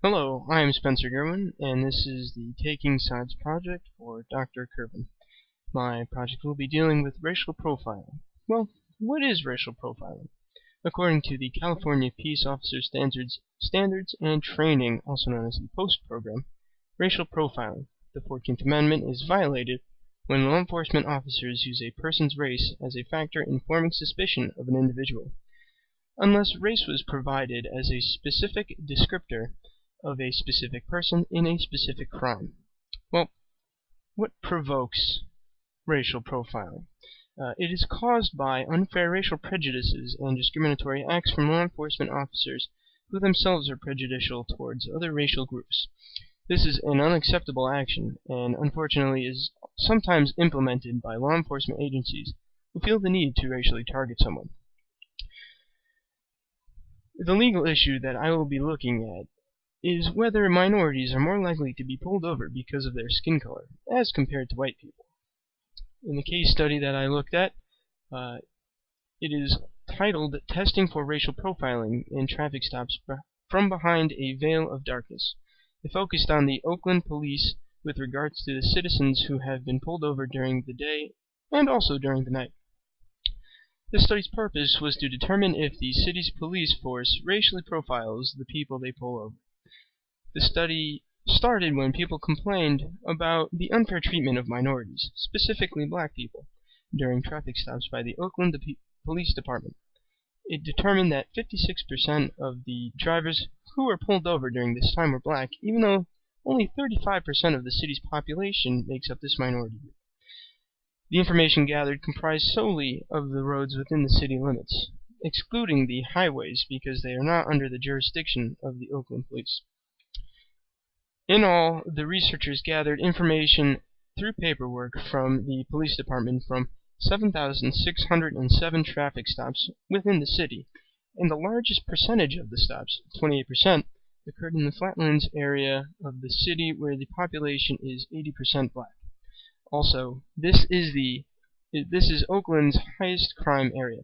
Hello, I am Spencer Gerwin, and this is the Taking Sides project for Dr. Kervin. My project will be dealing with racial profiling. Well, what is racial profiling? According to the California Peace Officer Standards and Training, also known as the POST program, racial profiling, the 14th Amendment, is violated when law enforcement officers use a person's race as a factor in forming suspicion of an individual, unless race was provided as a specific descriptor of a specific person in a specific crime. Well, what provokes racial profiling? It is caused by unfair racial prejudices and discriminatory acts from law enforcement officers who themselves are prejudicial towards other racial groups. This is an unacceptable action, and unfortunately is sometimes implemented by law enforcement agencies who feel the need to racially target someone. The legal issue that I will be looking at is whether minorities are more likely to be pulled over because of their skin color, as compared to white people. In the case study that I looked at, it is titled Testing for Racial Profiling in Traffic Stops from Behind a Veil of Darkness. It focused on the Oakland police with regards to the citizens who have been pulled over during the day and also during the night. The study's purpose was to determine if the city's police force racially profiles the people they pull over. The study started when people complained about the unfair treatment of minorities, specifically black people, during traffic stops by the Oakland Police Department. It determined that 56% of the drivers who were pulled over during this time were black, even though only 35% of the city's population makes up this minority group. The information gathered comprised solely of the roads within the city limits, excluding the highways because they are not under the jurisdiction of the Oakland Police. In all, the researchers gathered information through paperwork from the police department from 7,607 traffic stops within the city, and the largest percentage of the stops, 28%, occurred in the Flatlands area of the city where the population is 80% black. Also, this is Oakland's highest crime area.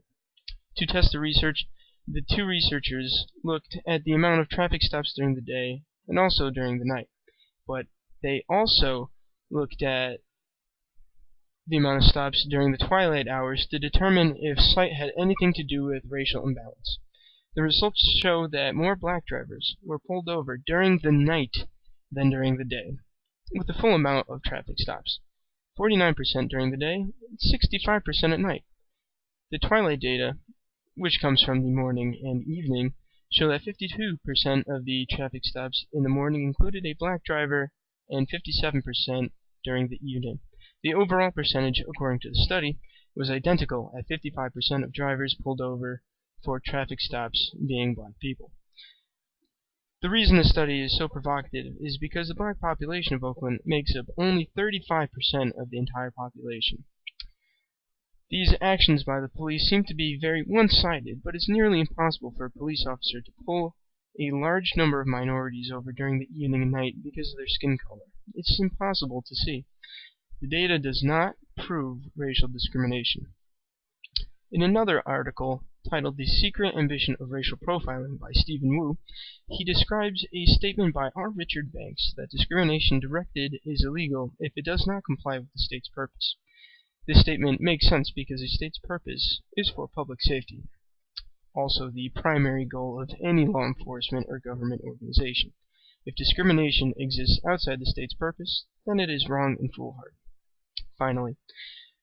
To test the research, the two researchers looked at the amount of traffic stops during the day and also during the night, but they also looked at the amount of stops during the twilight hours to determine if sight had anything to do with racial imbalance. The results show that more black drivers were pulled over during the night than during the day, with the full amount of traffic stops, 49% during the day, 65% at night. The twilight data, which comes from the morning and evening, show that 52% of the traffic stops in the morning included a black driver and 57% during the evening. The overall percentage, according to the study, was identical at 55% of drivers pulled over for traffic stops being black people. The reason the study is so provocative is because the black population of Oakland makes up only 35% of the entire population. These actions by the police seem to be very one-sided, but it's nearly impossible for a police officer to pull a large number of minorities over during the evening and night because of their skin color. It's impossible to see. The data does not prove racial discrimination. In another article titled The Secret Ambition of Racial Profiling by Stephen Wu, he describes a statement by R. Richard Banks that discrimination directed is illegal if it does not comply with the state's purpose. This statement makes sense because a state's purpose is for public safety, also the primary goal of any law enforcement or government organization. If discrimination exists outside the state's purpose, then it is wrong and foolhardy. Finally,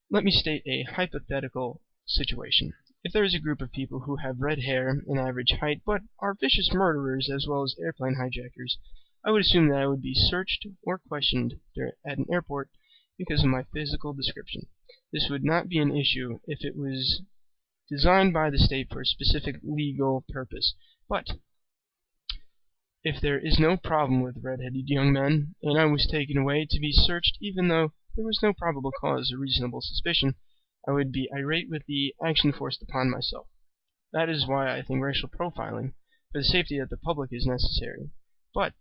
let me state a hypothetical situation. If there is a group of people who have red hair and average height but are vicious murderers as well as airplane hijackers, I would assume that I would be searched or questioned at an airport because of my physical description. This would not be an issue if it was designed by the state for a specific legal purpose. But if there is no problem with red-headed young men, and I was taken away to be searched even though there was no probable cause or reasonable suspicion, I would be irate with the action forced upon myself. That is why I think racial profiling for the safety of the public is necessary. But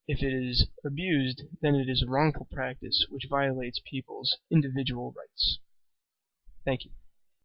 if it is abused, then it is a wrongful practice which violates people's individual rights. Thank you.